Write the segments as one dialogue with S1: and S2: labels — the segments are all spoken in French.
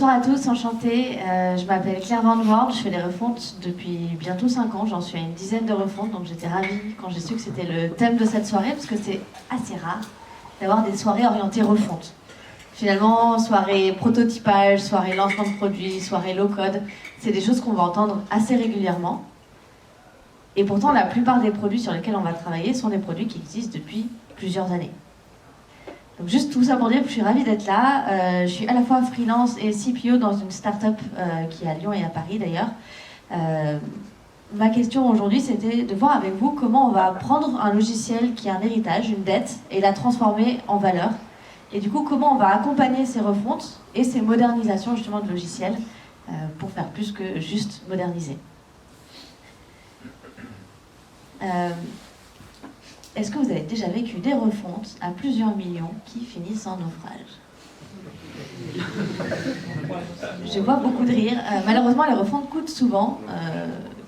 S1: bonsoir à tous, enchantée. Je m'appelle Claire Van Voort, je fais des refontes depuis bientôt 5 ans, j'en suis à une dizaine de refontes, donc j'étais ravie quand j'ai su que c'était le thème de cette soirée, parce que c'est assez rare d'avoir des soirées orientées refonte. Finalement, soirée prototypage, soirée lancement de produits, soirée low-code, c'est des choses qu'on va entendre assez régulièrement. Et pourtant, la plupart des produits sur lesquels on va travailler sont des produits qui existent depuis plusieurs années. Donc juste tout ça pour dire que je suis ravie d'être là. Je suis à la fois freelance et CPO dans une start-up qui est à Lyon et à Paris d'ailleurs. Ma question aujourd'hui, c'était de voir avec vous comment on va prendre un logiciel qui est un héritage, une dette, et la transformer en valeur. Et du coup, comment on va accompagner ces refontes et ces modernisations justement de logiciels pour faire plus que juste moderniser. Est-ce que vous avez déjà vécu des refontes à plusieurs millions qui finissent en naufrage? Je vois beaucoup de rires. Malheureusement, les refontes coûtent souvent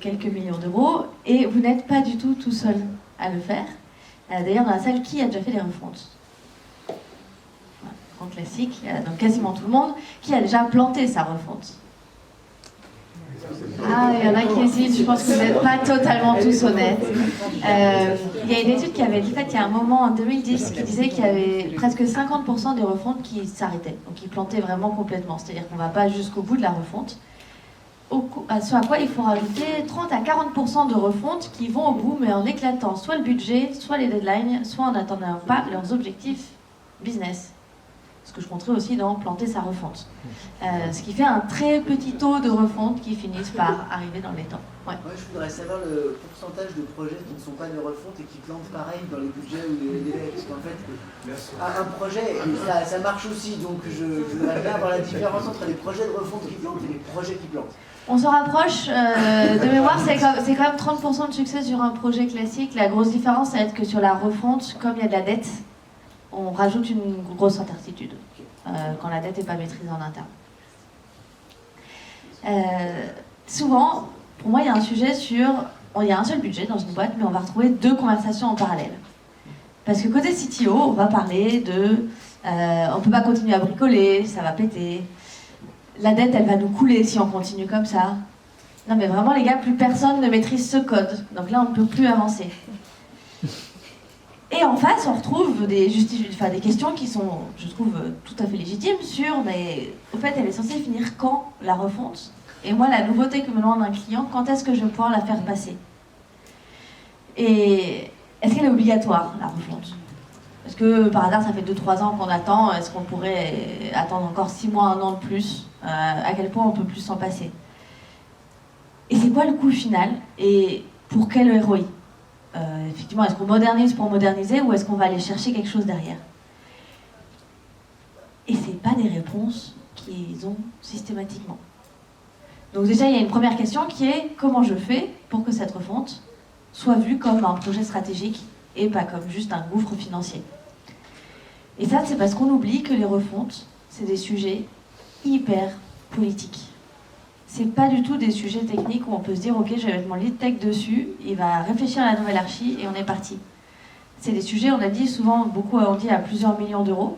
S1: quelques millions d'euros et vous n'êtes pas du tout seul à le faire. D'ailleurs, dans la salle, qui a déjà fait des refontes? Grand classique, donc quasiment tout le monde. Qui a déjà planté sa refonte? Ah, il y en a qui hésitent, je pense que vous n'êtes pas totalement tous honnêtes. Il y a une étude qui avait été faite il y a un moment, en 2010, qui disait qu'il y avait presque 50% des refontes qui s'arrêtaient, donc qui plantaient vraiment complètement, c'est-à-dire qu'on ne va pas jusqu'au bout de la refonte. Ce à quoi il faut rajouter 30 à 40% de refontes qui vont au bout, mais en éclatant soit le budget, soit les deadlines, soit en n'atteignant pas leurs objectifs business. Ce que je compterais aussi dans planter sa refonte. Ce qui fait un très petit taux de refonte qui finissent par arriver dans les temps. Ouais.
S2: Moi, je voudrais savoir le pourcentage de projets qui ne sont pas des refontes et qui plantent pareil dans les budgets ou les délais. Parce qu'en fait, un projet, ça marche aussi. Donc, je voudrais bien avoir la différence entre les projets de refonte qui plantent et les projets qui plantent.
S1: On se rapproche. De mémoire, c'est quand même 30% de succès sur un projet classique. La grosse différence, ça va être que sur la refonte, comme il y a de la dette, on rajoute une grosse incertitude quand la dette n'est pas maîtrisée en interne. Souvent, pour moi, il y a un sujet sur... Il y a un seul budget dans une boîte, mais on va retrouver deux conversations en parallèle. Parce que côté CTO, on va parler de... on ne peut pas continuer à bricoler, ça va péter. La dette, elle va nous couler si on continue comme ça. Non mais vraiment, les gars, plus personne ne maîtrise ce code. Donc là, on ne peut plus avancer. Et en face, on retrouve des questions qui sont, je trouve, tout à fait légitimes sur, mais au fait, elle est censée finir quand, la refonte? Et moi, la nouveauté que me demande un client, quand est-ce que je vais pouvoir la faire passer? Et est-ce qu'elle est obligatoire, la refonte? Est-ce que, par hasard, ça fait 2-3 ans qu'on attend? Est-ce qu'on pourrait attendre encore 6 mois, 1 an de plus? À quel point on peut plus s'en passer? Et c'est quoi le coût final? Et pour quel ROI? Effectivement, est-ce qu'on modernise pour moderniser ou est-ce qu'on va aller chercher quelque chose derrière? Et c'est pas des réponses qu'ils ont systématiquement. Donc déjà, il y a une première question qui est comment je fais pour que cette refonte soit vue comme un projet stratégique et pas comme juste un gouffre financier. Et ça, c'est parce qu'on oublie que les refontes, c'est des sujets hyper politiques. C'est pas du tout des sujets techniques où on peut se dire ok, je vais mettre mon lead tech dessus, il va réfléchir à la nouvelle archi et on est parti. C'est des sujets, on a dit souvent, beaucoup on dit à plusieurs millions d'euros.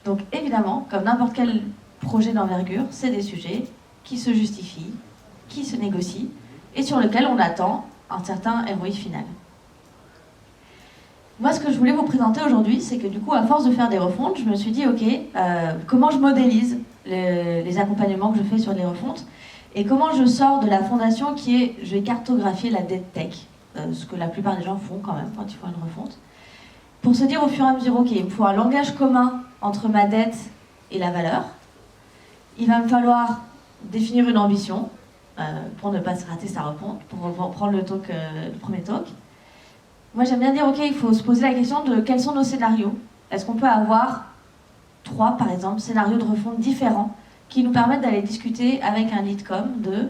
S1: Donc évidemment, comme n'importe quel projet d'envergure, c'est des sujets qui se justifient, qui se négocient et sur lesquels on attend un certain ROI final. Moi, ce que je voulais vous présenter aujourd'hui, c'est que du coup, à force de faire des refontes, je me suis dit ok, comment je modélise les accompagnements que je fais sur les refontes. Et comment je sors de la fondation qui est, je vais cartographier la dette tech, ce que la plupart des gens font quand même quand ils font une refonte, pour se dire au fur et à mesure, ok, il me faut un langage commun entre ma dette et la valeur. Il va me falloir définir une ambition pour ne pas se rater sa refonte, pour reprendre le premier talk. Moi j'aime bien dire, ok, il faut se poser la question de quels sont nos scénarios. Est-ce qu'on peut avoir 3, par exemple, scénarios de refonte différents qui nous permettent d'aller discuter avec un leadcom de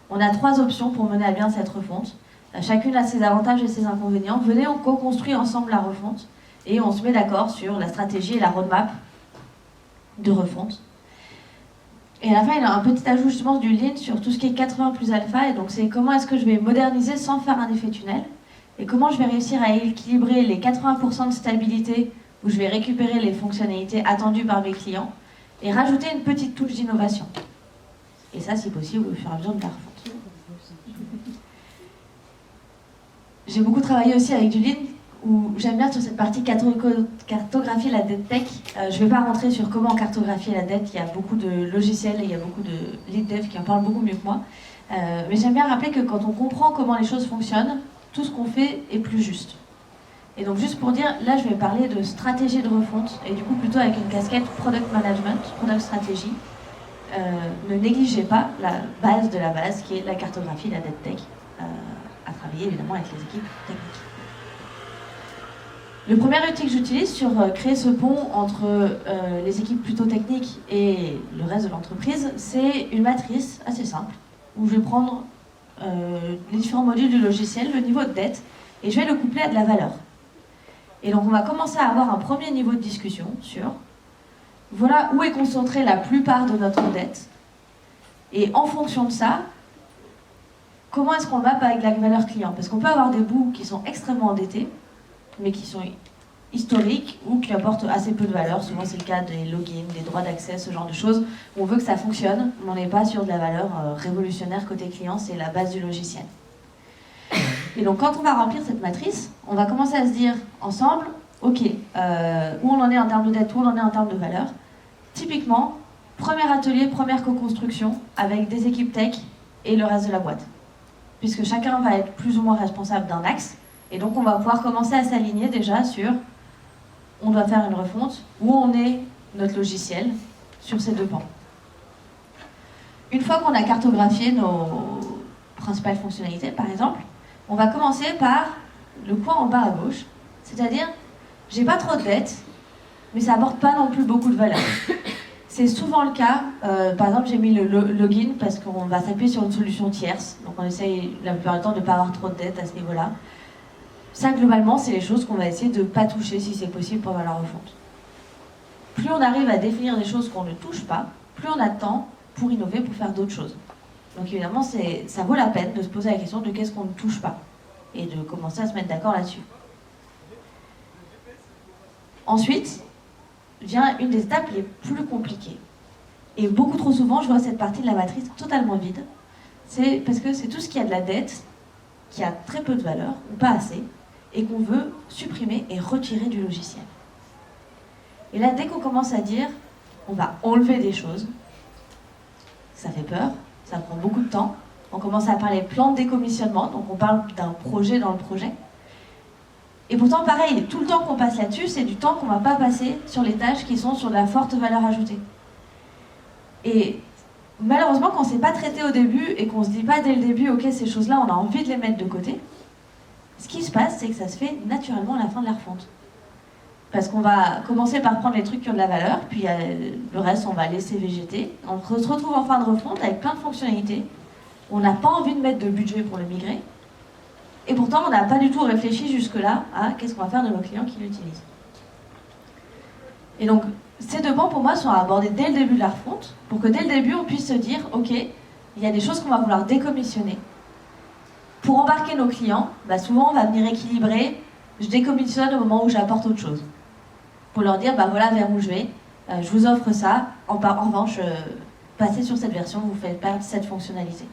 S1: on a 3 options pour mener à bien cette refonte. Chacune a ses avantages et ses inconvénients. Venez, on co-construit ensemble la refonte et on se met d'accord sur la stratégie et la roadmap de refonte. Et à la fin, il y a un petit ajout justement du lean sur tout ce qui est 80 plus alpha. Et donc c'est comment est-ce que je vais moderniser sans faire un effet tunnel et comment je vais réussir à équilibrer les 80% de stabilité où je vais récupérer les fonctionnalités attendues par mes clients et rajouter une petite touche d'innovation. Et ça, si possible, au fur et à mesure de la refonte. J'ai beaucoup travaillé aussi avec du Lean, où j'aime bien sur cette partie cartographier la dette tech. Je ne vais pas rentrer sur comment cartographier la dette, il y a beaucoup de logiciels et il y a beaucoup de lead dev qui en parlent beaucoup mieux que moi. Mais j'aime bien rappeler que quand on comprend comment les choses fonctionnent, tout ce qu'on fait est plus juste. Et donc juste pour dire, là je vais parler de stratégie de refonte, et du coup plutôt avec une casquette product management, product strategy. Ne négligez pas la base de la base, qui est la cartographie, la dette tech, à travailler évidemment avec les équipes techniques. Le premier outil que j'utilise sur créer ce pont entre les équipes plutôt techniques et le reste de l'entreprise, c'est une matrice assez simple, où je vais prendre les différents modules du logiciel, le niveau de dette, et je vais le coupler à de la valeur. Et donc on va commencer à avoir un premier niveau de discussion sur voilà où est concentrée la plupart de notre dette, et en fonction de ça, comment est-ce qu'on le mappe avec la valeur client? Parce qu'on peut avoir des bouts qui sont extrêmement endettés, mais qui sont historiques ou qui apportent assez peu de valeur. Souvent c'est le cas des logins, des droits d'accès, ce genre de choses, où on veut que ça fonctionne, mais on n'est pas sur de la valeur révolutionnaire côté client, c'est la base du logiciel. Et donc quand on va remplir cette matrice, on va commencer à se dire ensemble, ok, où on en est en termes de dette, où on en est en termes de valeur. Typiquement, premier atelier, première co-construction avec des équipes tech et le reste de la boîte. Puisque chacun va être plus ou moins responsable d'un axe, et donc on va pouvoir commencer à s'aligner déjà sur, on doit faire une refonte, où on est notre logiciel sur ces deux pans. Une fois qu'on a cartographié nos principales fonctionnalités, par exemple, on va commencer par le coin en bas à gauche, c'est-à-dire, j'ai pas trop de dettes, mais ça apporte pas non plus beaucoup de valeur. C'est souvent le cas, par exemple j'ai mis le login parce qu'on va s'appuyer sur une solution tierce, donc on essaye la plupart du temps de ne pas avoir trop de dettes à ce niveau-là. Ça globalement c'est les choses qu'on va essayer de ne pas toucher si c'est possible pendant la refonte. Plus on arrive à définir des choses qu'on ne touche pas, plus on a de temps pour innover, pour faire d'autres choses. Donc évidemment ça vaut la peine de se poser la question de qu'est-ce qu'on ne touche pas, et de commencer à se mettre d'accord là-dessus. Ensuite, vient une des étapes les plus compliquées. Et beaucoup trop souvent, je vois cette partie de la matrice totalement vide. C'est parce que c'est tout ce qui a de la dette, qui a très peu de valeur, ou pas assez, et qu'on veut supprimer et retirer du logiciel. Et là, dès qu'on commence à dire, on va enlever des choses, ça fait peur, ça prend beaucoup de temps. On commence à parler plan de décommissionnement, donc on parle d'un projet dans le projet. Et pourtant, pareil, tout le temps qu'on passe là-dessus, c'est du temps qu'on ne va pas passer sur les tâches qui sont sur de la forte valeur ajoutée. Et malheureusement, quand c'est pas traité au début et qu'on se dit pas dès le début, ok, ces choses-là, on a envie de les mettre de côté, ce qui se passe, c'est que ça se fait naturellement à la fin de la refonte. Parce qu'on va commencer par prendre les trucs qui ont de la valeur, puis le reste, on va laisser végéter. On se retrouve en fin de refonte avec plein de fonctionnalités. On n'a pas envie de mettre de budget pour le migrer. Et pourtant, on n'a pas du tout réfléchi jusque-là à qu'est-ce qu'on va faire de nos clients qui l'utilisent. Et donc, ces deux pans, pour moi, sont à aborder dès le début de la refonte, pour que dès le début, on puisse se dire, ok, il y a des choses qu'on va vouloir décommissionner. Pour embarquer nos clients, souvent, on va venir équilibrer, je décommissionne au moment où j'apporte autre chose. Pour leur dire, voilà vers où je vais, je vous offre ça, en revanche, passez sur cette version, vous faites perdre cette fonctionnalité.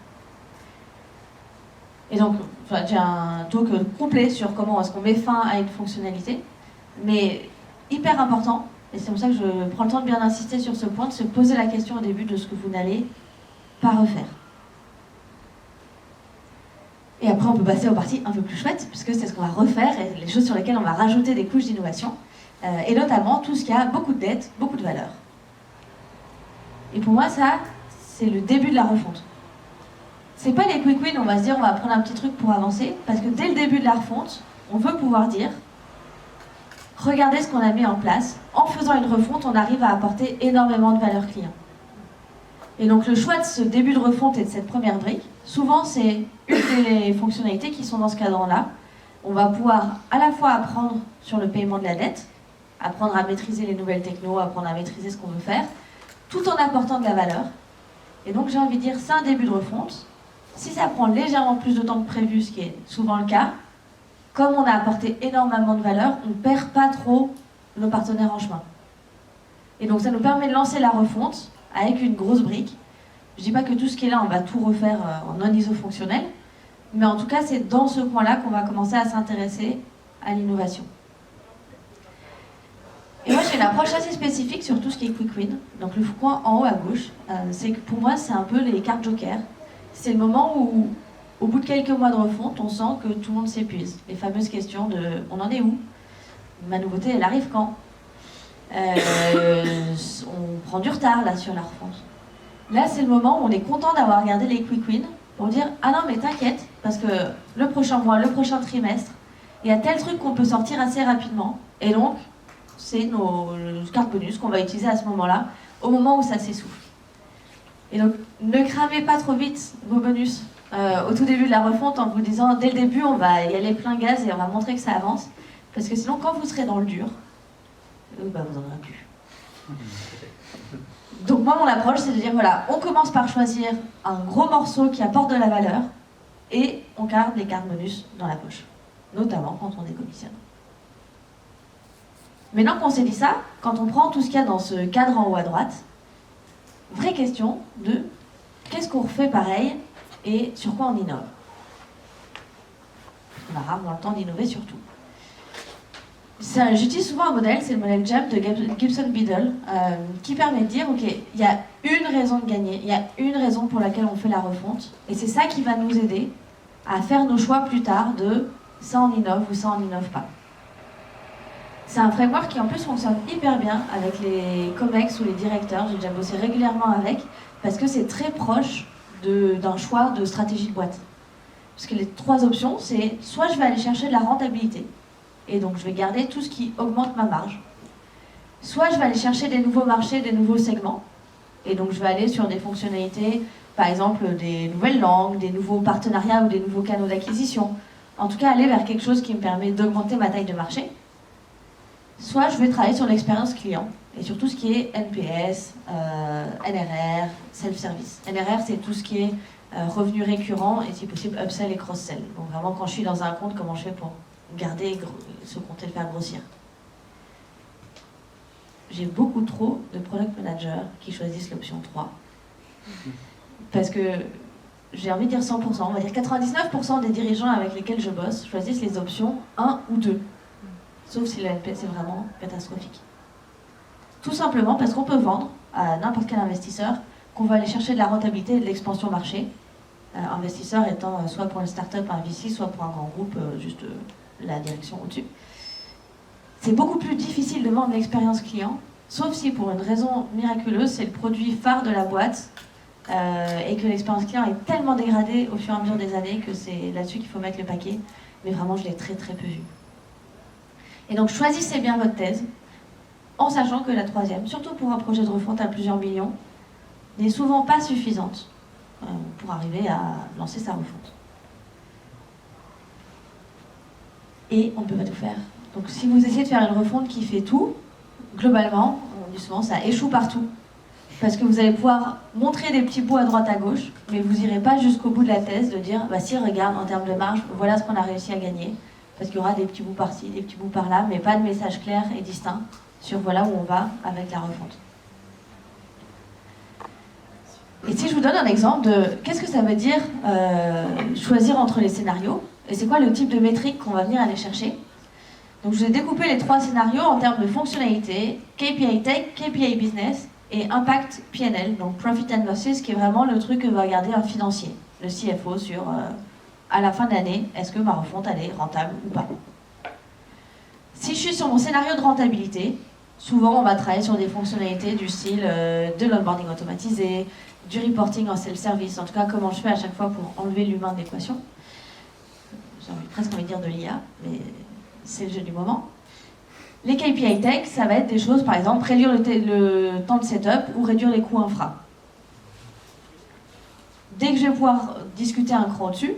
S1: Et donc, j'ai un talk complet sur comment est-ce qu'on met fin à une fonctionnalité, mais hyper important, et c'est pour ça que je prends le temps de bien insister sur ce point, de se poser la question au début de ce que vous n'allez pas refaire. Et après, on peut passer aux parties un peu plus chouettes, puisque c'est ce qu'on va refaire, et les choses sur lesquelles on va rajouter des couches d'innovation, et notamment tout ce qui a beaucoup de dettes, beaucoup de valeur. Et pour moi, ça, c'est le début de la refonte. C'est pas les quick wins, on va se dire on va prendre un petit truc pour avancer, parce que dès le début de la refonte, on veut pouvoir dire regardez ce qu'on a mis en place, en faisant une refonte, on arrive à apporter énormément de valeur client. Et donc le choix de ce début de refonte et de cette première brique, souvent c'est une des fonctionnalités qui sont dans ce cadre-là. On va pouvoir à la fois apprendre sur le paiement de la dette, apprendre à maîtriser les nouvelles technos, apprendre à maîtriser ce qu'on veut faire, tout en apportant de la valeur. Et donc j'ai envie de dire c'est un début de refonte. Si ça prend légèrement plus de temps que prévu, ce qui est souvent le cas, comme on a apporté énormément de valeur, on ne perd pas trop nos partenaires en chemin. Et donc ça nous permet de lancer la refonte avec une grosse brique, Je ne dis pas que tout ce qui est là, on va tout refaire en non-ISO fonctionnel, mais en tout cas, c'est dans ce coin-là qu'on va commencer à s'intéresser à l'innovation. Et moi, j'ai une approche assez spécifique sur tout ce qui est quick win. Donc le coin en haut à gauche, c'est que pour moi, c'est un peu les cartes joker. C'est le moment où, au bout de quelques mois de refonte, on sent que tout le monde s'épuise. Les fameuses questions de « on en est où ? Ma nouveauté, elle arrive quand ? On prend du retard là sur la refonte. » Là, c'est le moment où on est content d'avoir regardé les quick wins pour dire « ah non, mais t'inquiète, parce que le prochain mois, le prochain trimestre, il y a tel truc qu'on peut sortir assez rapidement. » Et donc, c'est nos cartes bonus qu'on va utiliser à ce moment-là, au moment où ça s'essouffle. Et donc, ne cramez pas trop vite vos bonus au tout début de la refonte en vous disant, dès le début, on va y aller plein gaz et on va montrer que ça avance. Parce que sinon, quand vous serez dans le dur, vous en aurez plus. Donc moi, mon approche, c'est de dire, voilà, on commence par choisir un gros morceau qui apporte de la valeur et on garde les cartes bonus dans la poche, notamment quand on décommissionne. Maintenant qu'on s'est dit ça, quand on prend tout ce qu'il y a dans ce cadre en haut à droite, vraie question de qu'est-ce qu'on refait pareil et sur quoi on innove. On a rarement le temps d'innover sur tout. J'utilise souvent un modèle, c'est le modèle JEM de Gibson Biddle, qui permet de dire, ok, il y a une raison de gagner, il y a une raison pour laquelle on fait la refonte, et c'est ça qui va nous aider à faire nos choix plus tard de ça on innove ou ça on innove pas. C'est un framework qui en plus fonctionne hyper bien avec les COMEX ou les directeurs. J'ai déjà bossé régulièrement avec parce que c'est très proche d'un choix de stratégie de boîte. Parce que les trois options, c'est soit je vais aller chercher de la rentabilité et donc je vais garder tout ce qui augmente ma marge. Soit je vais aller chercher des nouveaux marchés, des nouveaux segments et donc je vais aller sur des fonctionnalités, par exemple des nouvelles langues, des nouveaux partenariats ou des nouveaux canaux d'acquisition. En tout cas, aller vers quelque chose qui me permet d'augmenter ma taille de marché. Soit je vais travailler sur l'expérience client et sur tout ce qui est NPS, NRR, self-service. NRR, c'est tout ce qui est revenu récurrent et si possible upsell et cross-sell. Donc vraiment, quand je suis dans un compte, comment je fais pour garder ce compte et le faire grossir. J'ai beaucoup trop de product managers qui choisissent l'option 3. Parce que j'ai envie de dire 100%, on va dire 99% des dirigeants avec lesquels je bosse choisissent les options 1 ou 2. Sauf si le NPS est vraiment catastrophique. Tout simplement parce qu'on peut vendre à n'importe quel investisseur qu'on va aller chercher de la rentabilité et de l'expansion marché. Investisseur étant soit pour une start-up un VC, soit pour un grand groupe, juste la direction au-dessus. C'est beaucoup plus difficile de vendre l'expérience client, sauf si pour une raison miraculeuse, c'est le produit phare de la boîte et que l'expérience client est tellement dégradée au fur et à mesure des années que c'est là-dessus qu'il faut mettre le paquet. Mais vraiment, je l'ai très très peu vu. Et donc choisissez bien votre thèse, en sachant que la troisième, surtout pour un projet de refonte à plusieurs millions, n'est souvent pas suffisante pour arriver à lancer sa refonte. Et on ne peut pas tout faire. Donc si vous essayez de faire une refonte qui fait tout, globalement, on dit souvent, ça échoue partout. Parce que vous allez pouvoir montrer des petits bouts à droite à gauche, mais vous n'irez pas jusqu'au bout de la thèse de dire, bah si, regarde, en termes de marge, voilà ce qu'on a réussi à gagner. Parce qu'il y aura des petits bouts par-ci, des petits bouts par-là, mais pas de message clair et distinct sur voilà où on va avec la refonte. Et si je vous donne un exemple de qu'est-ce que ça veut dire choisir entre les scénarios, et c'est quoi le type de métrique qu'on va venir aller chercher. Donc je vous ai découpé les trois scénarios en termes de fonctionnalité, KPI Tech, KPI Business et Impact PNL, donc Profit and Losses, qui est vraiment le truc que va regarder un financier, le CFO sur... à la fin de l'année, est-ce que ma refonte elle est rentable ou pas? Si je suis sur mon scénario de rentabilité, souvent on va travailler sur des fonctionnalités du style de l'onboarding automatisé, du reporting en self-service, en tout cas comment je fais à chaque fois pour enlever l'humain de l'équation. J'ai presque envie de dire de l'IA, mais c'est le jeu du moment. Les KPI Tech, ça va être des choses, par exemple, réduire le temps de setup ou réduire les coûts infra. Dès que je vais pouvoir discuter un cran au-dessus,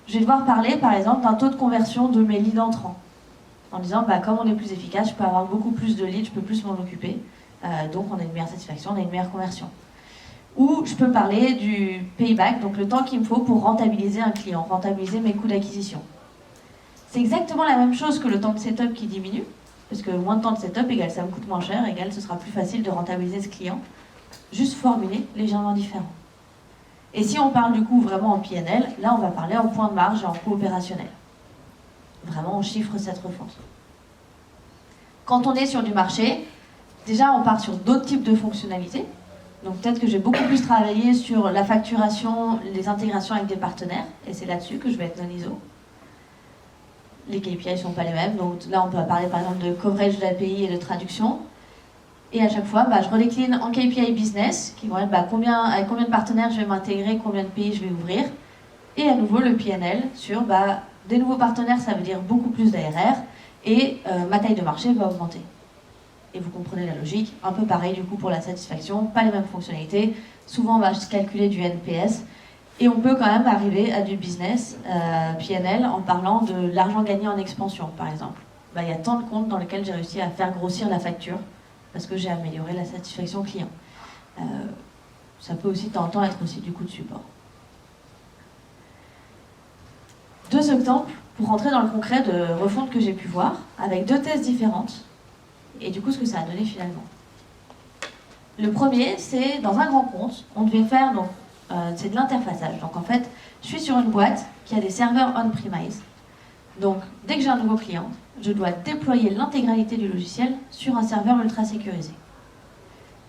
S1: je vais devoir parler, par exemple, d'un taux de conversion de mes leads entrants. En disant, bah, comme on est plus efficace, je peux avoir beaucoup plus de leads, je peux plus m'en occuper. Donc, on a une meilleure satisfaction, on a une meilleure conversion. Ou je peux parler du payback, donc le temps qu'il me faut pour rentabiliser un client, rentabiliser mes coûts d'acquisition. C'est exactement la même chose que le temps de setup qui diminue, parce que moins de temps de setup égale ça me coûte moins cher, égale ce sera plus facile de rentabiliser ce client. Juste formulé légèrement différent. Et si on parle du coup vraiment en PNL, là on va parler en point de marge et en coût opérationnel. Vraiment on chiffre cette refonte. Quand on est sur du marché, déjà on part sur d'autres types de fonctionnalités. Donc peut-être que j'ai beaucoup plus travaillé sur la facturation, les intégrations avec des partenaires, et c'est là-dessus que je vais être non ISO. Les KPI ne sont pas les mêmes, donc là on peut parler par exemple de coverage d'API et de traduction. Et à chaque fois, je redécline en KPI business, qui vont être avec combien de partenaires je vais m'intégrer, combien de pays je vais ouvrir. Et à nouveau le PNL sur des nouveaux partenaires, ça veut dire beaucoup plus d'ARR, et ma taille de marché va augmenter. Et vous comprenez la logique, un peu pareil du coup pour la satisfaction, pas les mêmes fonctionnalités. Souvent on va calculer du NPS, et on peut quand même arriver à du business PNL en parlant de l'argent gagné en expansion par exemple. Il y a tant de comptes dans lesquels j'ai réussi à faire grossir la facture, parce que j'ai amélioré la satisfaction client. Ça peut aussi de temps en temps être aussi du coût de support. 2 exemples pour rentrer dans le concret de refonte que j'ai pu voir, avec 2 thèses différentes, et du coup ce que ça a donné finalement. Le premier, c'est dans un grand compte, on devait faire, c'est de l'interfaçage. Donc en fait, je suis sur une boîte qui a des serveurs on-premise. Donc dès que j'ai un nouveau client, je dois déployer l'intégralité du logiciel sur un serveur ultra sécurisé.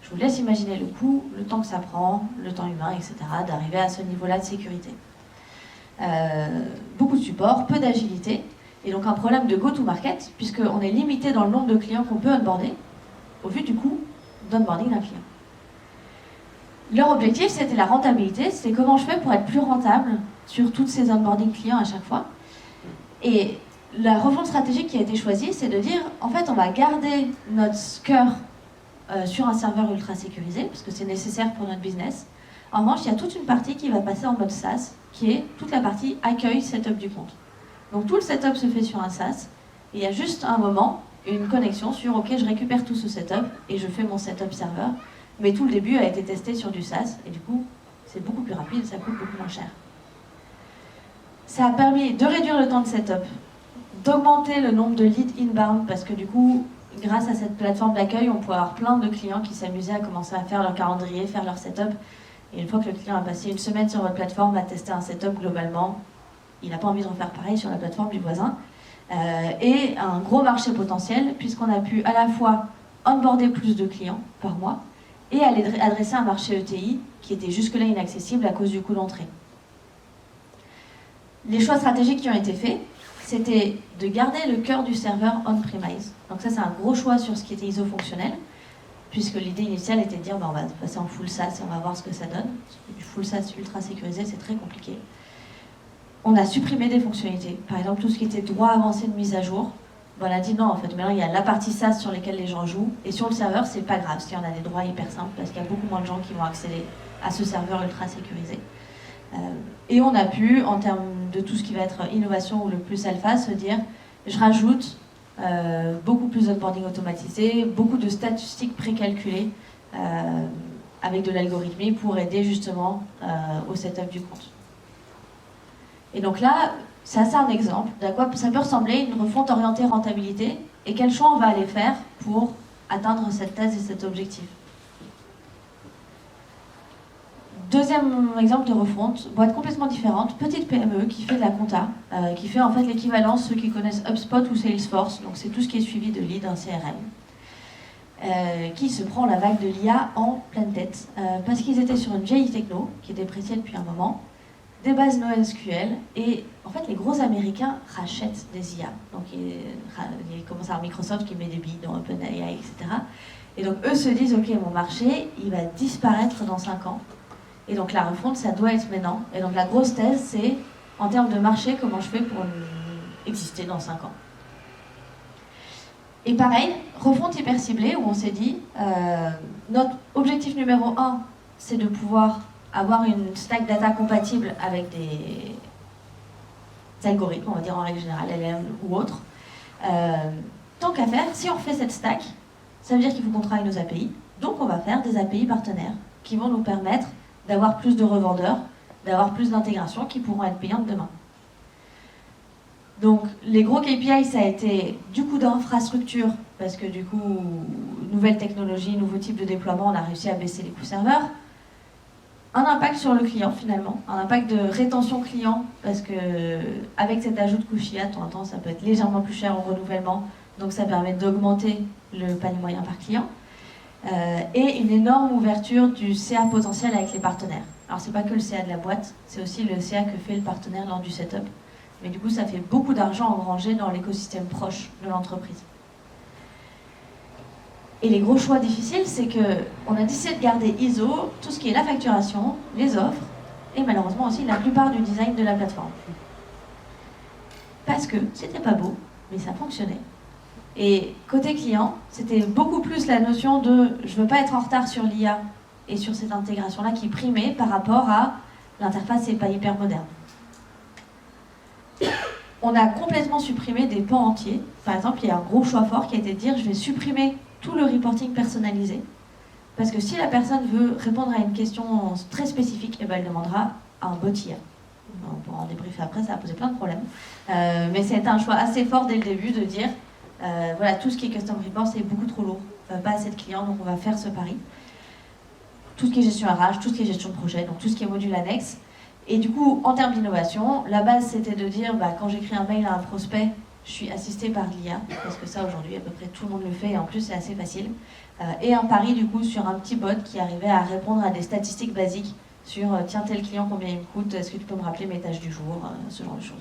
S1: Je vous laisse imaginer le coût, le temps que ça prend, le temps humain, etc., d'arriver à ce niveau-là de sécurité. Beaucoup de support, peu d'agilité, et donc un problème de go-to-market, puisqu'on est limité dans le nombre de clients qu'on peut onboarder, au vu du coût d'onboarding d'un client. Leur objectif, c'était la rentabilité, c'était comment je fais pour être plus rentable sur toutes ces onboarding clients à chaque fois. Et la refonte stratégique qui a été choisie, c'est de dire, en fait, on va garder notre cœur sur un serveur ultra sécurisé, parce que c'est nécessaire pour notre business. En revanche, il y a toute une partie qui va passer en mode SaaS, qui est toute la partie accueil, setup du compte. Donc tout le setup se fait sur un SaaS, et il y a juste un moment, une connexion sur, ok, je récupère tout ce setup, et je fais mon setup serveur, mais tout le début a été testé sur du SaaS, et du coup, c'est beaucoup plus rapide, ça coûte beaucoup moins cher. Ça a permis de réduire le temps de setup, d'augmenter le nombre de leads inbound, parce que du coup, grâce à cette plateforme d'accueil, on pouvait avoir plein de clients qui s'amusaient à commencer à faire leur calendrier, faire leur setup. Et une fois que le client a passé une semaine sur votre plateforme, à tester un setup globalement, il n'a pas envie de refaire pareil sur la plateforme du voisin. Et un gros marché potentiel, puisqu'on a pu à la fois onboarder plus de clients par mois et aller adresser un marché ETI qui était jusque-là inaccessible à cause du coût d'entrée. Les choix stratégiques qui ont été faits, c'était de garder le cœur du serveur on-premise. Donc ça, c'est un gros choix sur ce qui était ISO-fonctionnel, puisque l'idée initiale était de dire on va passer en full SaaS et on va voir ce que ça donne. Du full SaaS ultra sécurisé, c'est très compliqué. On a supprimé des fonctionnalités. Par exemple, tout ce qui était droit avancé de mise à jour. On a dit non, en fait, maintenant il y a la partie SaaS sur lesquelles les gens jouent, et sur le serveur, c'est pas grave s'il y en a des droits hyper simples, parce qu'il y a beaucoup moins de gens qui vont accéder à ce serveur ultra sécurisé. Et on a pu, en termes de tout ce qui va être innovation ou le plus alpha, se dire je rajoute beaucoup plus d'onboarding automatisé, beaucoup de statistiques précalculées avec de l'algorithmie pour aider justement au setup du compte. Et donc là, c'est assez un exemple d'à quoi ça peut ressembler une refonte orientée rentabilité et quel choix on va aller faire pour atteindre cette thèse et cet objectif. Deuxième exemple de refonte, boîte complètement différente, petite PME qui fait de la compta, qui fait en fait l'équivalence, ceux qui connaissent HubSpot ou Salesforce, donc c'est tout ce qui est suivi de lead, un CRM, qui se prend la vague de l'IA en pleine tête, parce qu'ils étaient sur une vieille techno, qui est dépréciée depuis un moment, des bases NoSQL, et en fait les gros Américains rachètent des IA. Donc il commence à avoir Microsoft qui met des billes dans OpenAI, etc. Et donc eux se disent, ok, mon marché, il va disparaître dans 5 ans. Et donc la refonte, ça doit être maintenant. Et donc la grosse thèse, c'est, en termes de marché, comment je fais pour exister dans 5 ans. Et pareil, refonte hyper ciblée, où on s'est dit, notre objectif numéro 1, c'est de pouvoir avoir une stack data compatible avec des algorithmes, on va dire en règle générale, LLM ou autres. Tant qu'à faire, si on fait cette stack, ça veut dire qu'il faut qu'on travaille nos API. Donc on va faire des API partenaires qui vont nous permettre d'avoir plus de revendeurs, d'avoir plus d'intégrations qui pourront être payantes demain. Donc les gros KPI, ça a été du coup d'infrastructure, parce que du coup, nouvelle technologie, nouveau type de déploiement, on a réussi à baisser les coûts serveurs. un impact sur le client finalement, un impact de rétention client, parce que avec cet ajout de couche IA, de temps en temps, ça peut être légèrement plus cher au renouvellement, donc ça permet d'augmenter le panier moyen par client. Et une énorme ouverture du CA potentiel avec les partenaires. Alors c'est pas que le CA de la boîte, c'est aussi le CA que fait le partenaire lors du setup. Mais du coup, ça fait beaucoup d'argent engrangé dans l'écosystème proche de l'entreprise. Et les gros choix difficiles, c'est qu'on a décidé de garder ISO, tout ce qui est la facturation, les offres, et malheureusement aussi la plupart du design de la plateforme. Parce que c'était pas beau, mais ça fonctionnait. Et côté client, c'était beaucoup plus la notion de « je veux pas être en retard sur l'IA » et sur cette intégration-là qui primait par rapport à l'interface n'est pas hyper moderne. On a complètement supprimé des pans entiers. Par exemple, il y a un gros choix fort qui a été de dire « je vais supprimer tout le reporting personnalisé ». Parce que si la personne veut répondre à une question très spécifique, eh ben, elle demandera à un bot IA. On pourra en débriefer après, ça a posé plein de problèmes. Mais c'était un choix assez fort dès le début de dire voilà, tout ce qui est custom report, c'est beaucoup trop lourd, pas assez de clients, donc on va faire ce pari. Tout ce qui est gestion RH, tout ce qui est gestion de projet, donc tout ce qui est module annexe. Et du coup, en termes d'innovation, la base c'était de dire, quand j'écris un mail à un prospect, je suis assistée par l'IA, parce que ça aujourd'hui à peu près tout le monde le fait, et en plus c'est assez facile. Et un pari du coup sur un petit bot qui arrivait à répondre à des statistiques basiques sur, tiens tel client combien il me coûte, est-ce que tu peux me rappeler mes tâches du jour, ce genre de choses.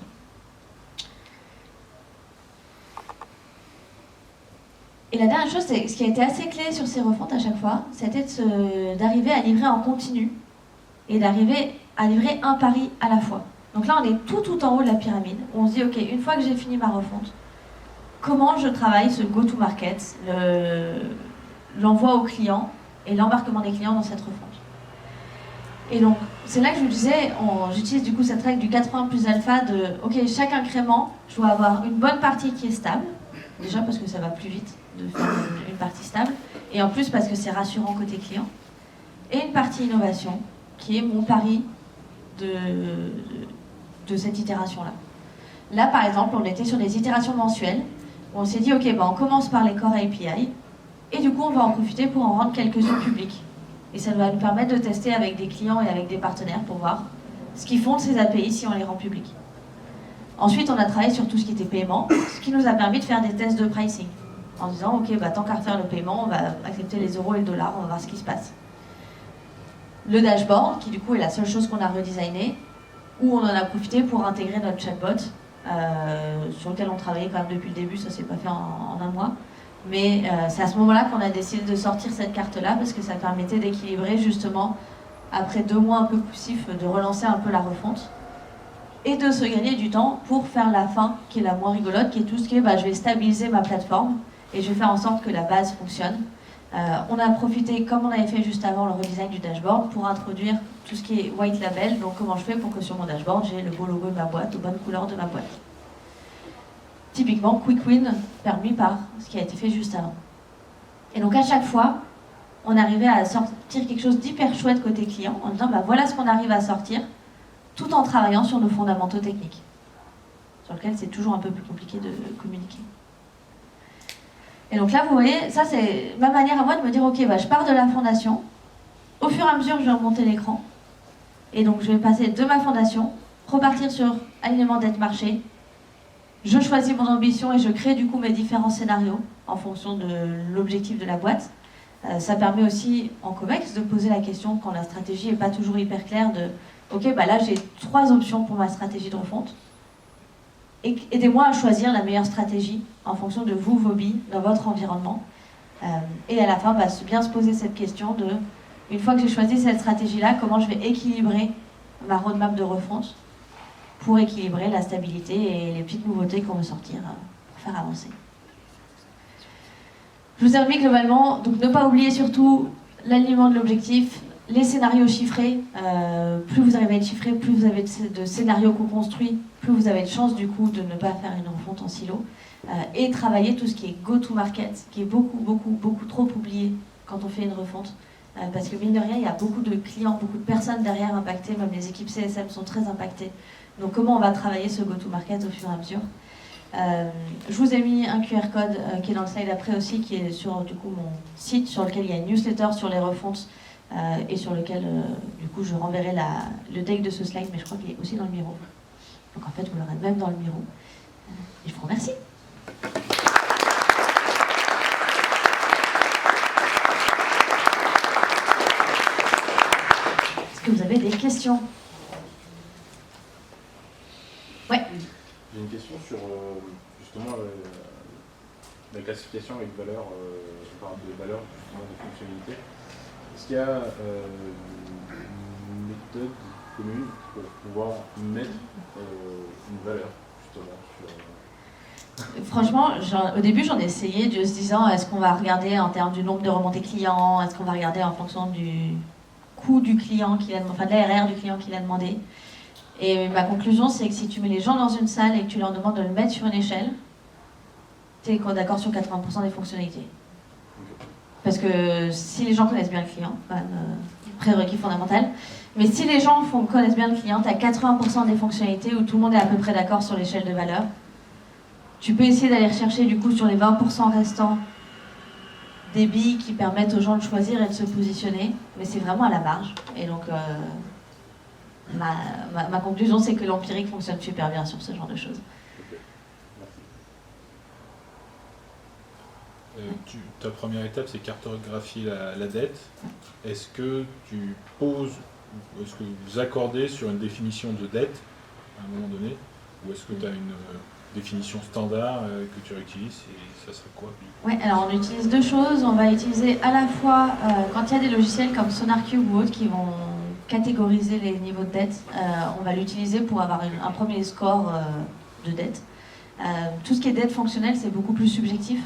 S1: Et la dernière chose, c'est ce qui a été assez clé sur ces refontes à chaque fois, c'était d'arriver à livrer en continu et d'arriver à livrer un pari à la fois. Donc là, on est tout en haut de la pyramide, où on se dit, ok, une fois que j'ai fini ma refonte, comment je travaille ce go-to-market, l'envoi aux clients et l'embarquement des clients dans cette refonte. Et donc, c'est là que je vous disais, j'utilise du coup cette règle du 80 plus alpha de, ok, chaque incrément, je dois avoir une bonne partie qui est stable, déjà parce que ça va plus vite de faire une partie stable, et en plus parce que c'est rassurant côté client, et une partie innovation, qui est mon pari de cette itération-là. Là, par exemple, on était sur des itérations mensuelles, où on s'est dit, ok, on commence par les core API, et du coup, on va en profiter pour en rendre quelques-unes publiques. Et ça va nous permettre de tester avec des clients et avec des partenaires pour voir ce qu'ils font de ces API si on les rend publics. Ensuite, on a travaillé sur tout ce qui était paiement, ce qui nous a permis de faire des tests de pricing. En disant, ok, tant qu'à refaire le paiement, on va accepter les euros et le dollar, on va voir ce qui se passe. Le dashboard, qui du coup est la seule chose qu'on a redesigné, où on en a profité pour intégrer notre chatbot, sur lequel on travaillait quand même depuis le début, ça s'est pas fait en un mois. Mais c'est à ce moment-là qu'on a décidé de sortir cette carte-là, parce que ça permettait d'équilibrer justement, après 2 mois un peu poussifs, de relancer un peu la refonte, et de se gagner du temps pour faire la fin, qui est la moins rigolote, qui est tout ce qui est, je vais stabiliser ma plateforme, et je vais faire en sorte que la base fonctionne. On a profité, comme on avait fait juste avant le redesign du dashboard, pour introduire tout ce qui est white label, donc comment je fais pour que sur mon dashboard, j'ai le beau logo de ma boîte, aux bonnes couleurs de ma boîte. Typiquement, quick win permis par ce qui a été fait juste avant. Et donc à chaque fois, on arrivait à sortir quelque chose d'hyper chouette côté client, en disant voilà ce qu'on arrive à sortir, tout en travaillant sur nos fondamentaux techniques, sur lesquels c'est toujours un peu plus compliqué de communiquer. Et donc là, vous voyez, ça c'est ma manière à moi de me dire, ok, je pars de la fondation, au fur et à mesure, je vais remonter l'écran, et donc je vais passer de ma fondation, repartir sur alignement dette marché, je choisis mon ambition et je crée du coup mes différents scénarios en fonction de l'objectif de la boîte. Ça permet aussi en COMEX de poser la question quand la stratégie n'est pas toujours hyper claire de, ok, là j'ai 3 options pour ma stratégie de refonte. Aidez-moi à choisir la meilleure stratégie en fonction de vous, vos billes, dans votre environnement. Et à la fin, bien se poser cette question de, une fois que j'ai choisi cette stratégie-là, comment je vais équilibrer ma roadmap de refonte pour équilibrer la stabilité et les petites nouveautés qu'on veut sortir pour faire avancer. Je vous ai remis globalement, donc ne pas oublier surtout l'alignement de l'objectif, les scénarios chiffrés. Plus vous arrivez à être chiffré, plus vous avez de scénarios co-construits, plus vous avez de chances du coup de ne pas faire une refonte en silo. Et travailler tout ce qui est go-to-market, qui est beaucoup trop oublié quand on fait une refonte. Parce que mine de rien, il y a beaucoup de clients, beaucoup de personnes derrière impactées, même les équipes CSM sont très impactées. Donc comment on va travailler ce go-to-market au fur et à mesure. Je vous ai mis un QR code qui est dans le slide après aussi, qui est sur du coup mon site, sur lequel il y a une newsletter sur les refontes et sur lequel, du coup, je renverrai le deck de ce slide, mais je crois qu'il est aussi dans le Miro. Donc en fait, vous l'aurez même dans le Miro. Et je vous remercie. Est-ce que vous avez des questions? Ouais.
S3: J'ai une question sur justement la classification avec valeur, de valeur justement de fonctionnalité. Est-ce qu'il y a une méthode commune pour pouvoir mettre une valeur justement sur...
S1: Franchement, au début, j'en ai essayé de se disant, est-ce qu'on va regarder en termes du nombre de remontées clients, est-ce qu'on va regarder en fonction du coût du client, enfin de l'ARR du client qui l'a demandé. Et ma conclusion, c'est que si tu mets les gens dans une salle et que tu leur demandes de le mettre sur une échelle, tu es d'accord sur 80% des fonctionnalités. Parce que si les gens connaissent bien le client, prérequis fondamental, mais si les gens connaissent bien le client, tu as 80% des fonctionnalités où tout le monde est à peu près d'accord sur l'échelle de valeur. Tu peux essayer d'aller rechercher du coup sur les 20% restants des billes qui permettent aux gens de choisir et de se positionner, mais c'est vraiment à la marge. Et donc ma conclusion, c'est que l'empirique fonctionne super bien sur ce genre de choses.
S4: Ta première étape, c'est cartographier la dette. Est-ce que tu poses, est-ce que vous accordez sur une définition de dette à un moment donné, ou est-ce que tu as une définition standard que tu réutilises, et ça serait quoi?
S1: Oui, alors on utilise deux choses. On va utiliser à la fois, quand il y a des logiciels comme SonarCube ou autres qui vont catégoriser les niveaux de dette, on va l'utiliser pour avoir un premier score de dette. Tout ce qui est dette fonctionnelle, c'est beaucoup plus subjectif.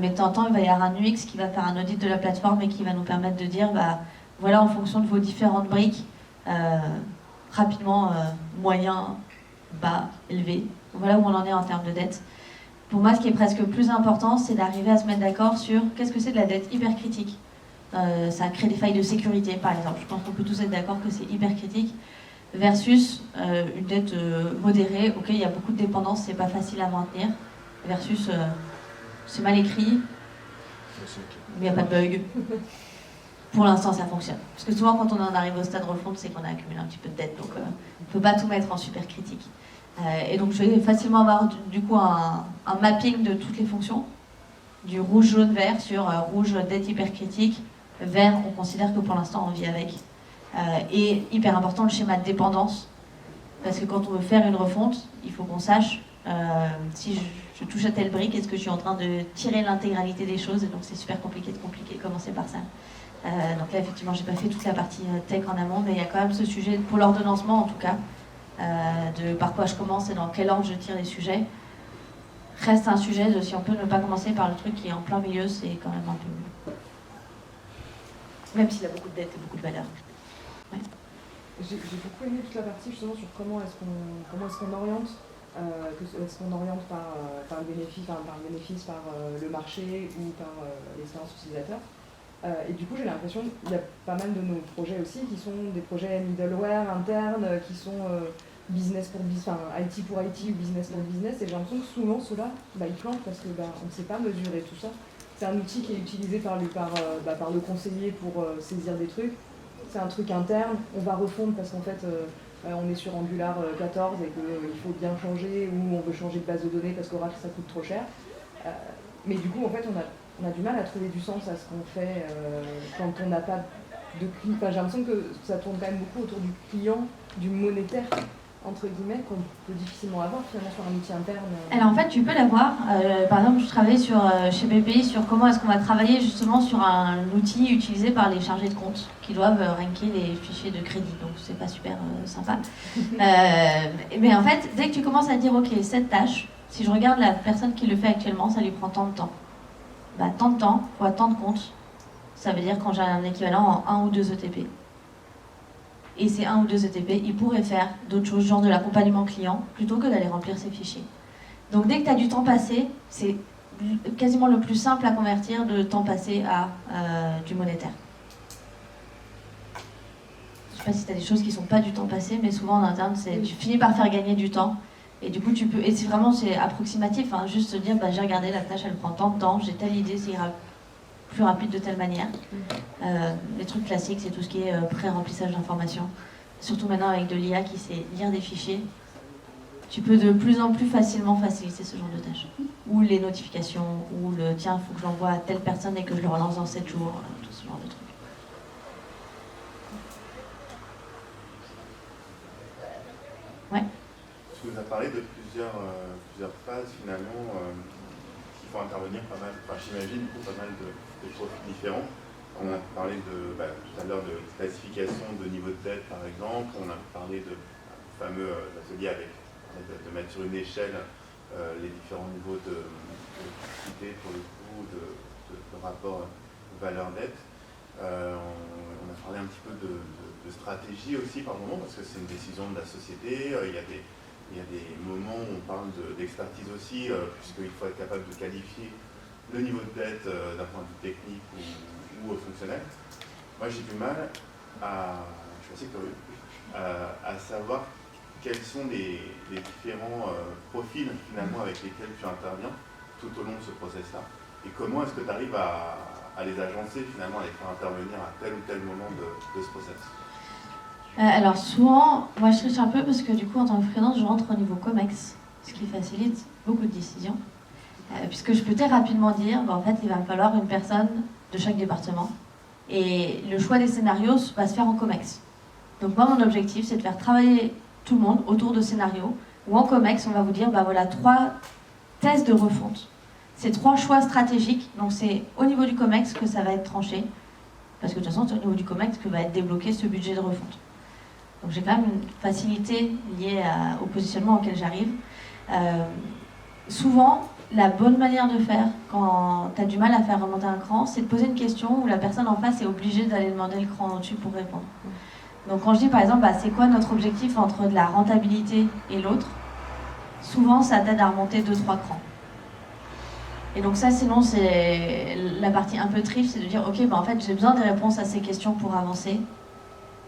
S1: Mais de temps en temps, il va y avoir un UX qui va faire un audit de la plateforme et qui va nous permettre de dire, voilà, en fonction de vos différentes briques, rapidement, moyen, bas, élevé, voilà où on en est en termes de dette. Pour moi, ce qui est presque plus important, c'est d'arriver à se mettre d'accord sur qu'est-ce que c'est de la dette hyper critique. Ça crée des failles de sécurité, par exemple. Je pense qu'on peut tous être d'accord que c'est hyper critique, versus une dette modérée. Ok, il y a beaucoup de dépendances, c'est pas facile à maintenir, versus c'est mal écrit, mais il n'y a pas de bug. Pour l'instant, ça fonctionne. Parce que souvent, quand on en arrive au stade refonte, c'est qu'on a accumulé un petit peu de dette, donc on ne peut pas tout mettre en super critique. Et donc, je vais facilement avoir du coup un mapping de toutes les fonctions, du rouge, jaune, vert, sur rouge, dette hyper critique, vert, on considère que pour l'instant, on vit avec. Et hyper important, le schéma de dépendance, parce que quand on veut faire une refonte, il faut qu'on sache si je touche à telle brique, est-ce que je suis en train de tirer l'intégralité des choses, et donc c'est super compliqué de commencer par ça. Donc là, effectivement, j'ai pas fait toute la partie tech en amont, mais il y a quand même ce sujet, pour l'ordonnancement en tout cas, de par quoi je commence et dans quel ordre je tire les sujets. Reste un sujet de si on peut ne pas commencer par le truc qui est en plein milieu, c'est quand même un peu mieux. Même s'il a beaucoup de dettes et beaucoup de valeurs. Ouais.
S5: J'ai beaucoup aimé toute la partie justement sur comment est-ce qu'on oriente. Est-ce qu'on oriente par le bénéfice, par le marché ou par l'expérience utilisateur. Et du coup, j'ai l'impression qu'il y a pas mal de nos projets aussi qui sont des projets middleware internes, qui sont business pour business, enfin IT pour IT ou business pour business. Et j'ai l'impression que souvent ceux-là, ils plantent parce que on ne sait pas mesurer tout ça. C'est un outil qui est utilisé par le conseiller pour saisir des trucs. C'est un truc interne. On va refondre parce qu'en fait, on est sur Angular 14 et qu'il faut bien changer, ou on veut changer de base de données parce qu'Oracle ça coûte trop cher. Mais du coup, en fait, on a du mal à trouver du sens à ce qu'on fait quand on n'a pas de client. Enfin, j'ai l'impression que ça tourne quand même beaucoup autour du client, du monétaire, entre guillemets, qu'on peut difficilement avoir finalement sur un outil interne.
S1: Alors en fait, tu peux l'avoir. Par exemple, je travaillais chez BPI sur comment est-ce qu'on va travailler justement sur un outil utilisé par les chargés de compte qui doivent ranker les fichiers de crédit. Donc c'est pas super sympa. Mais en fait, dès que tu commences à dire ok, cette tâche, si je regarde la personne qui le fait actuellement, ça lui prend tant de temps. Tant de temps fois tant de comptes, ça veut dire quand j'ai un équivalent en 1 ou 2 ETP. Et ces 1 ou 2 ETP, ils pourraient faire d'autres choses, genre de l'accompagnement client, plutôt que d'aller remplir ces fichiers. Donc dès que tu as du temps passé, c'est quasiment le plus simple à convertir de temps passé à du monétaire. Je ne sais pas si tu as des choses qui ne sont pas du temps passé, mais souvent en interne, tu finis par faire gagner du temps. Et du coup, tu peux, et c'est approximatif, juste se dire, j'ai regardé la tâche, elle prend tant de temps, j'ai telle idée, c'est grave. plus rapide de telle manière. Les trucs classiques, c'est tout ce qui est pré-remplissage d'informations. Surtout maintenant avec de l'IA qui sait lire des fichiers, tu peux de plus en plus facilement faciliter ce genre de tâches. Ou les notifications, ou le tiens, il faut que j'envoie à telle personne et que je le relance dans 7 jours, tout ce genre de trucs. Ouais.
S6: Tu nous as parlé de plusieurs phases finalement qui font intervenir pas mal, enfin j'imagine pas mal de profils différents. On a parlé tout à l'heure de classification de niveau de dette par exemple, on a parlé de fameux atelier de mettre sur une échelle les différents niveaux de liquidité pour le coup, de rapport valeur-dette. On a parlé un petit peu de stratégie aussi par moment, parce que c'est une décision de la société. Il y a des moments où on parle d'expertise aussi, puisqu'il faut être capable de qualifier le niveau de dette d'un point de vue technique ou fonctionnel. Moi j'ai du mal je suis assez curieux, à savoir quels sont les différents profils finalement avec lesquels tu interviens tout au long de ce process-là, et comment est-ce que tu arrives à les agencer finalement, à les faire intervenir à tel ou tel moment de ce process.
S1: Alors souvent, moi je triche un peu parce que du coup en tant que freelance, je rentre au niveau COMEX, ce qui facilite beaucoup de décisions, puisque je peux très rapidement dire, en fait il va me falloir une personne de chaque département, et le choix des scénarios va se faire en COMEX. Donc moi mon objectif c'est de faire travailler tout le monde autour de scénarios, où en COMEX on va vous dire, voilà 3 tests de refonte. C'est 3 choix stratégiques, donc c'est au niveau du COMEX que ça va être tranché, parce que de toute façon c'est au niveau du COMEX que va être débloqué ce budget de refonte. Donc j'ai quand même une facilité liée au positionnement auquel j'arrive. Souvent, la bonne manière de faire quand tu as du mal à faire remonter un cran, c'est de poser une question où la personne en face est obligée d'aller demander le cran au-dessus pour répondre. Donc quand je dis par exemple, c'est quoi notre objectif entre de la rentabilité et l'autre, souvent ça t'aide à remonter 2-3 crans. Et donc ça, sinon, c'est la partie un peu triche, c'est de dire, ok, en fait, j'ai besoin des réponses à ces questions pour avancer.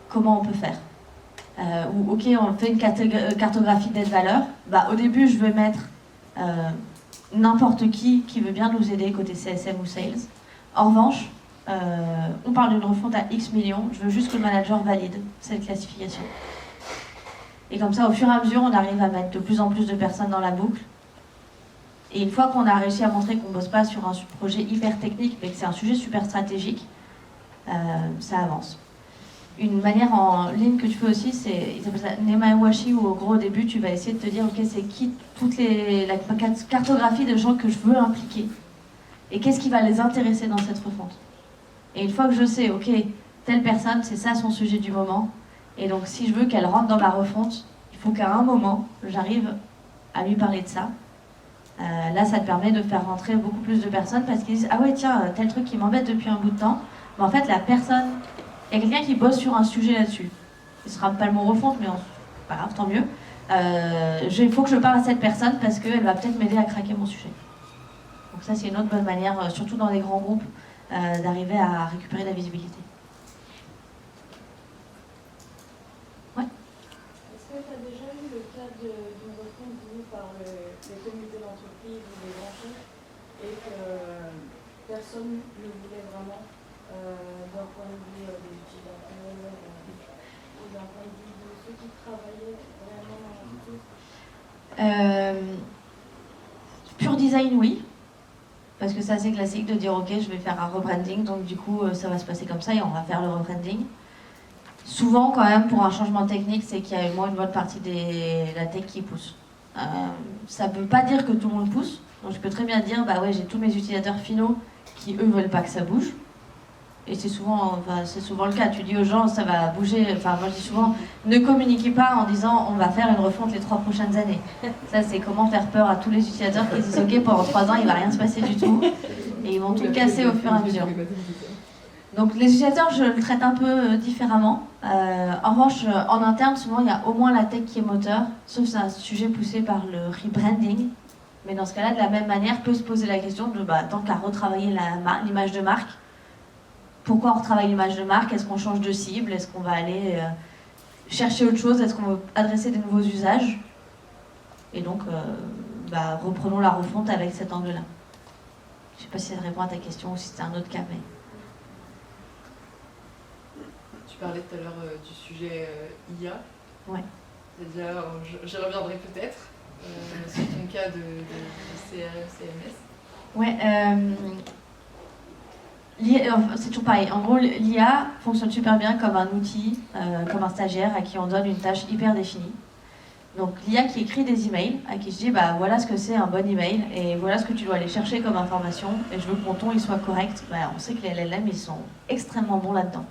S1: Comment on peut faire ? Ou ok, on fait une cartographie d'aide-valeur. Au début, je vais mettre n'importe qui veut bien nous aider côté CSM ou Sales. En revanche, on parle d'une refonte à X millions, je veux juste que le manager valide cette classification. Et comme ça, au fur et à mesure, on arrive à mettre de plus en plus de personnes dans la boucle. Et une fois qu'on a réussi à montrer qu'on ne bosse pas sur un projet hyper technique, mais que c'est un sujet super stratégique, ça avance. Une manière en ligne que tu fais aussi, ils appellent ça Nemawashi, où au gros au début, tu vas essayer de te dire, ok, c'est qui la cartographie de gens que je veux impliquer, et qu'est-ce qui va les intéresser dans cette refonte. Et une fois que je sais, ok, telle personne, c'est ça son sujet du moment, et donc si je veux qu'elle rentre dans ma refonte, il faut qu'à un moment, j'arrive à lui parler de ça. Là, ça te permet de faire rentrer beaucoup plus de personnes parce qu'ils disent « Ah ouais, tiens, tel truc qui m'embête depuis un bout de temps. » Mais en fait, la personne, il y a quelqu'un qui bosse sur un sujet là-dessus. Il ne sera pas le mot refonte, mais pas grave, tant mieux. Il faut que je parle à cette personne parce qu'elle va peut-être m'aider à craquer mon sujet. Donc ça, c'est une autre bonne manière, surtout dans les grands groupes, d'arriver à récupérer la visibilité. Ouais.
S7: Est-ce que tu as déjà eu le cas d'une refonte voulue par les comités d'entreprise ou les branches et que personne ne voulait vraiment d'un point de vue des utilisateurs ou d'un point de vue de ceux qui travaillaient vraiment dans l'entreprise?
S1: Pur design, oui. Parce que c'est assez classique de dire ok, je vais faire un rebranding, donc du coup ça va se passer comme ça et on va faire le rebranding. Souvent quand même pour un changement technique, c'est qu'il y a au moins une bonne partie de la tech qui pousse. Ça ne veut pas dire que tout le monde pousse, donc je peux très bien dire ouais, j'ai tous mes utilisateurs finaux qui eux veulent pas que ça bouge. Et c'est souvent le cas, tu dis aux gens ça va bouger, moi je dis souvent ne communiquez pas en disant on va faire une refonte les 3 prochaines années. Ça c'est comment faire peur à tous les utilisateurs qui disent ok pendant 3 ans il va rien se passer du tout et ils vont tout casser au fur et à mesure. Donc les utilisateurs je le traite un peu différemment. En revanche en interne souvent il y a au moins la tech qui est moteur, sauf c'est un sujet poussé par le rebranding. Mais dans ce cas là de la même manière peut se poser la question de tant qu'à retravailler l'image de marque. Pourquoi on retravaille l'image de marque? Est-ce qu'on change de cible? Est-ce qu'on va aller chercher autre chose? Est-ce qu'on veut adresser des nouveaux usages? Et donc, reprenons la refonte avec cet angle-là. Je ne sais pas si ça répond à ta question ou si c'était un autre cas, mais...
S8: Tu parlais tout à l'heure du sujet IA.
S1: Ouais.
S8: C'est-à-dire, j'y reviendrai peut-être, sur ton cas de CMS.
S1: Ouais, c'est toujours pareil. En gros, l'IA fonctionne super bien comme un outil, comme un stagiaire à qui on donne une tâche hyper définie. Donc l'IA qui écrit des emails, à qui je dis bah voilà ce que c'est un bon email et voilà ce que tu dois aller chercher comme information et je veux que mon ton il soit correct. Bah, on sait que les LLM ils sont extrêmement bons là-dedans.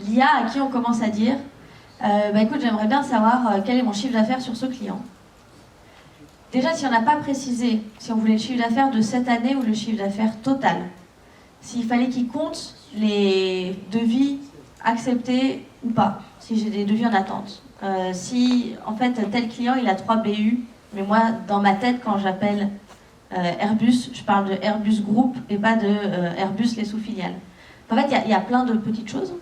S1: L'IA à qui on commence à dire bah écoute j'aimerais bien savoir quel est mon chiffre d'affaires sur ce client. Déjà si on n'a pas précisé si on voulait le chiffre d'affaires de cette année ou le chiffre d'affaires total, s'il fallait qu'il compte les devis acceptés ou pas, si j'ai des devis en attente. Si en fait tel client il a 3 BU, mais moi dans ma tête quand j'appelle Airbus, je parle de Airbus Group et pas de Airbus les sous-filiales. En fait il y a plein de petites choses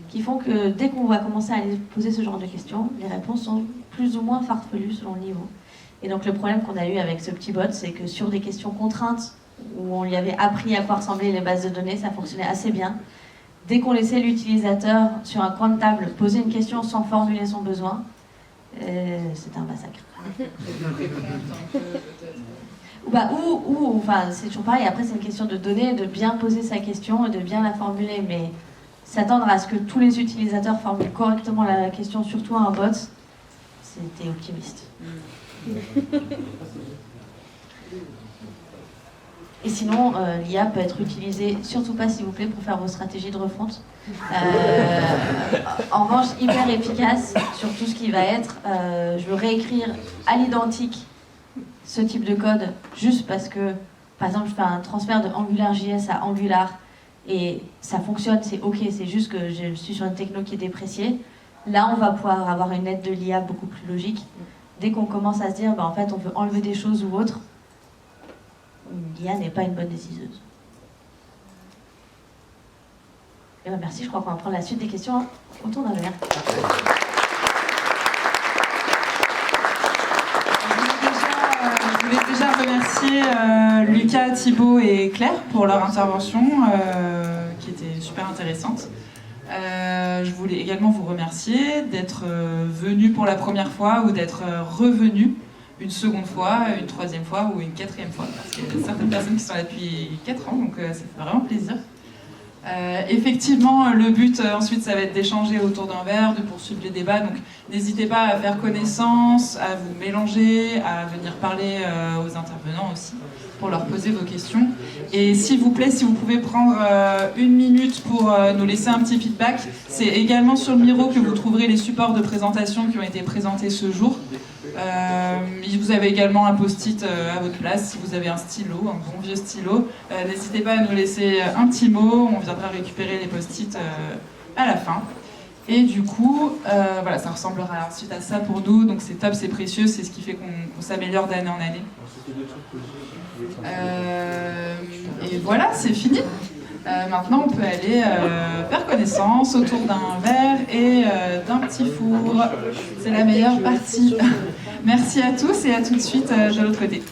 S1: qui font que dès qu'on va commencer à aller poser ce genre de questions, les réponses sont plus ou moins farfelues selon le niveau. Et donc le problème qu'on a eu avec ce petit bot, c'est que sur des questions contraintes, où on lui avait appris à quoi ressemblaient les bases de données, ça fonctionnait assez bien. Dès qu'on laissait l'utilisateur sur un coin de table poser une question sans formuler son besoin, c'était un massacre. Enfin, c'est toujours pareil, après c'est une question de données, de bien poser sa question et de bien la formuler, mais s'attendre à ce que tous les utilisateurs formulent correctement la question, surtout à un bot, c'était optimiste. Et sinon, l'IA peut être utilisée, surtout pas s'il vous plaît, pour faire vos stratégies de refonte. En revanche, hyper efficace sur tout ce qui va être, je veux réécrire à l'identique ce type de code, juste parce que, par exemple, je fais un transfert de AngularJS à Angular, et ça fonctionne, c'est ok, c'est juste que je suis sur une techno qui est dépréciée. Là, on va pouvoir avoir une aide de l'IA beaucoup plus logique. Dès qu'on commence à se dire, bah, en fait, on veut enlever des choses ou autre, l'IA n'est pas une bonne déciseuse. Et ben merci, je crois qu'on va prendre la suite des questions autour d'un verre.
S9: Je voulais déjà remercier Lucas, Thibaut et Claire pour leur intervention qui était super intéressante. Je voulais également vous remercier d'être venus pour la première fois ou d'être revenus une seconde fois, une troisième fois ou une quatrième fois. Parce qu'il y a certaines personnes qui sont là depuis 4 ans, donc ça fait vraiment plaisir. Effectivement, le but ensuite, ça va être d'échanger autour d'un verre, de poursuivre les débats. Donc n'hésitez pas à faire connaissance, à vous mélanger, à venir parler aux intervenants aussi, pour leur poser vos questions. Et s'il vous plaît, si vous pouvez prendre 1 minute pour nous laisser un petit feedback, c'est également sur le Miro que vous trouverez les supports de présentation qui ont été présentés ce jour. Vous avez également un post-it à votre place, si vous avez un stylo, un bon vieux stylo. N'hésitez pas à nous laisser un petit mot, on viendra récupérer les post-it à la fin. Et du coup, voilà, ça ressemblera ensuite à ça pour nous, donc c'est top, c'est précieux, c'est ce qui fait qu'on s'améliore d'année en année. Et voilà, c'est fini. Maintenant, on peut aller faire connaissance autour d'un verre et d'un petit four. C'est la meilleure partie. Merci à tous et à tout de suite de l'autre côté.